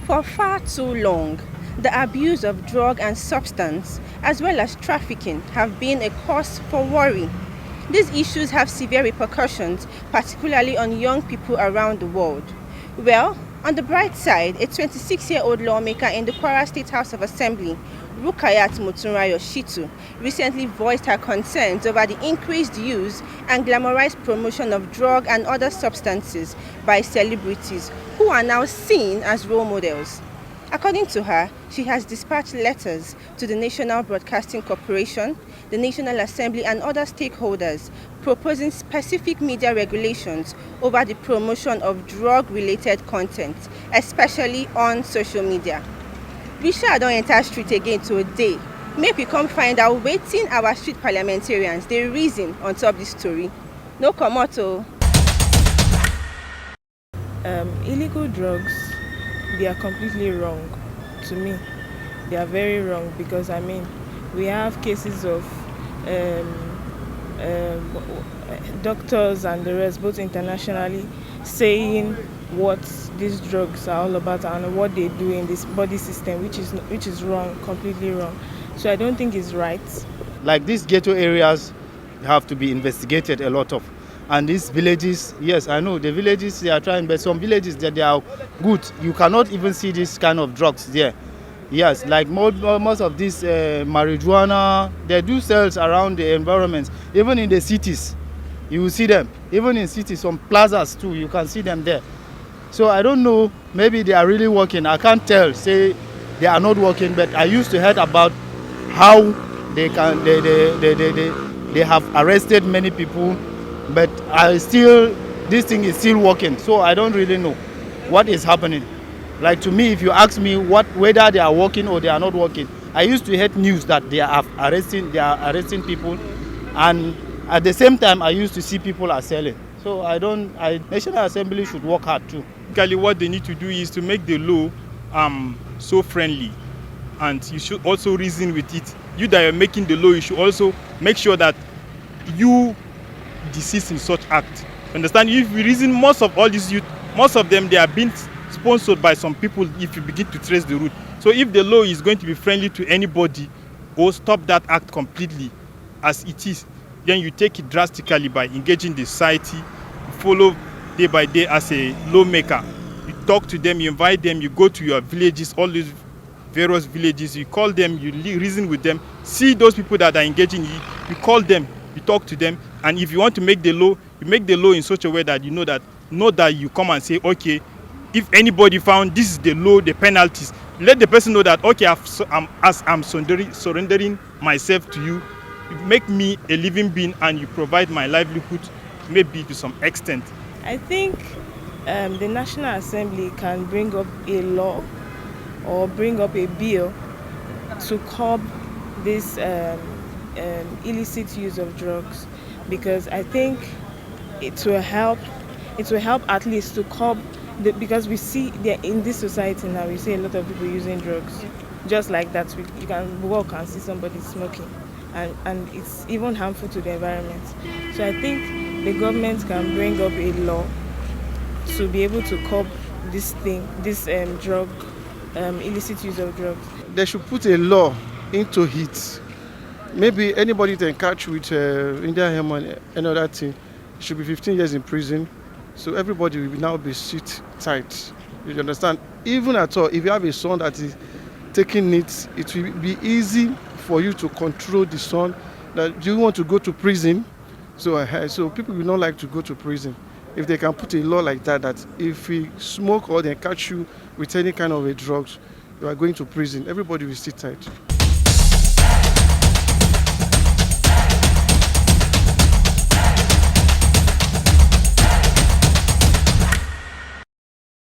For far too long, the abuse of drug and substance, as well as trafficking, have been a cause for worry. These issues have severe repercussions, particularly on young people around the world. Well, on the bright side, a 26-year-old lawmaker in the Kwara State House of Assembly, Rukayat Motunrayo Shitu, recently voiced her concerns over the increased use and glamorized promotion of drug and other substances by celebrities who are now seen as role models. According to her, she has dispatched letters to the National Broadcasting Corporation, the National Assembly and other stakeholders proposing specific media regulations over the promotion of drug-related content, especially on social media. We shall don't enter street again today. Make we come find out wetin our street parliamentarians the reason on top this story. No comot o. Illegal drugs, they are completely wrong to me. They are very wrong because we have cases of doctors and the rest, both internationally, saying what these drugs are all about and what they do in this body system, which is wrong, completely wrong. So I don't think it's right. Like these ghetto areas have to be investigated a lot of. And these villages, yes, I know the villages they are trying, but some villages that they are good. You cannot even see this kind of drugs there. Yes, like most of this marijuana, they do sales around the environments, even in the cities. You will see them, even in cities, some plazas too, you can see them there. So I don't know, maybe they are really working. I can't tell, say they are not working, but I used to hear about how they have arrested many people, but this thing is still working. So I don't really know what is happening. Like to me, if you ask me whether they are working or they are not working, I used to hear news that they are arresting people, and at the same time, I used to see people are selling. So National Assembly should work hard too. Basically, what they need to do is to make the law so friendly, and you should also reason with it. You that are making the law, you should also make sure that you desist in such act. Understand? If you reason, most of all these youth, most of them, they are being sponsored by some people. If you begin to trace the root, so if the law is going to be friendly to anybody, or stop that act completely as it is, then you take it drastically by engaging the society, follow day by day as a lawmaker. You talk to them, you invite them, you go to your villages, all these various villages, you call them, you reason with them, see those people that are engaging, you call them, you talk to them, and if you want to make the law, you make the law in such a way that you know that you come and say, okay, if anybody found this is the law, the penalties, let the person know that, okay, I'm surrendering myself to you. You make me a living being and you provide my livelihood, maybe to some extent. I think the National Assembly can bring up a law or bring up a bill to curb this illicit use of drugs, because I think it will help at least to curb because we see in this society now, we see a lot of people using drugs. Just like that, you can walk and see somebody smoking, and it's even harmful to the environment. So I think the government can bring up a law to be able to curb this illicit use of drugs. They should put a law into it. Maybe anybody can catch with Indian hemp and other thing should be 15 years in prison. So everybody will now be sit tight. You understand? Even at all, if you have a son that is taking it, it will be easy for you to control the son. That do you want to go to prison? So people will not like to go to prison. If they can put a law like that if you smoke or they catch you with any kind of a drugs, you are going to prison. Everybody will sit tight.